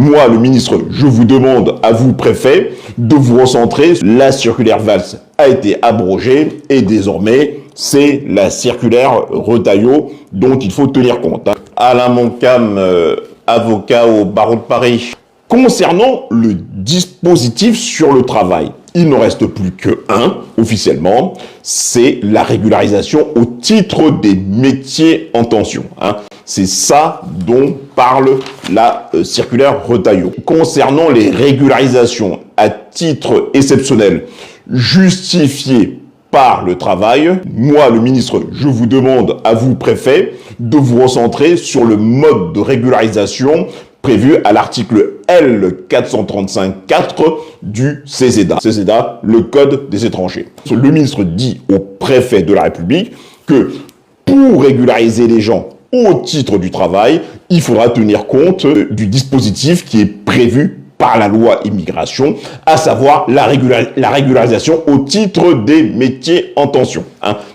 Moi, le ministre, je vous demande à vous, préfet, de vous recentrer. La circulaire Valls a été abrogée et désormais, c'est la circulaire Retailleau dont il faut tenir compte. Alain Montcalm, avocat au barreau de Paris. Concernant le dispositif sur le travail, il n'en reste plus qu'un, officiellement, c'est la régularisation au titre des métiers en tension. C'est ça dont parle la circulaire Retailleau. Concernant les régularisations à titre exceptionnel justifiées par le travail, moi, le ministre, je vous demande à vous, préfet, de vous recentrer sur le mode de régularisation prévu à l'article L435-4 du CESEDA. CESEDA, le Code des étrangers. Le ministre dit au préfet de la République que pour régulariser les gens au titre du travail, il faudra tenir compte du dispositif qui est prévu par la loi immigration, à savoir la régularisation au titre des métiers en tension.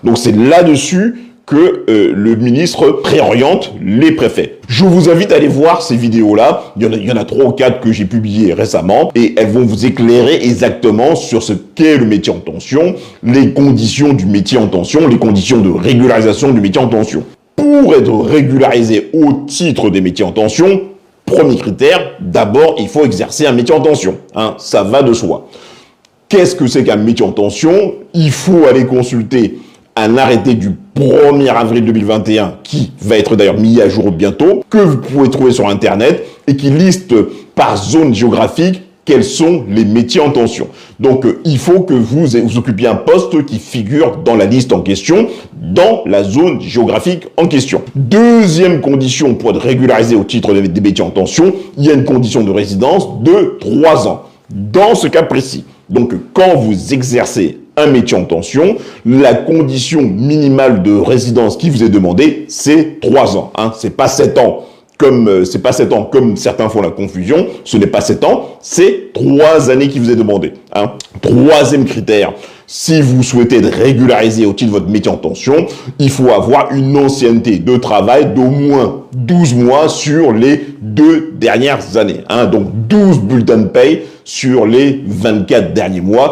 Donc c'est là-dessus que le ministre préoriente les préfets. Je vous invite à aller voir ces vidéos-là. Il y en a 3 ou 4 que j'ai publiées récemment et elles vont vous éclairer exactement sur ce qu'est le métier en tension, les conditions du métier en tension, les conditions de régularisation du métier en tension. Pour être régularisé au titre des métiers en tension, premier critère, d'abord, il faut exercer un métier en tension. Ça va de soi. Qu'est-ce que c'est qu'un métier en tension? Il faut aller consulter un arrêté du 1er avril 2021, qui va être d'ailleurs mis à jour bientôt, que vous pouvez trouver sur Internet, et qui liste par zone géographique quels sont les métiers en tension. Donc, il faut que vous occupiez un poste qui figure dans la liste en question, dans la zone géographique en question. Deuxième condition pour être régularisé au titre des métiers en tension, il y a une condition de résidence de 3 ans. Dans ce cas précis. Donc, quand vous exercez un métier en tension, la condition minimale de résidence qui vous est demandée, c'est 3 ans. C'est pas 7 ans. C'est pas 7 ans comme certains font la confusion, ce n'est pas 7 ans, c'est 3 années qui vous est demandé. Troisième critère, si vous souhaitez être régularisé au titre de votre métier en tension, il faut avoir une ancienneté de travail d'au moins 12 mois sur les 2 dernières années. Donc 12 bulletins de paye sur les 24 derniers mois.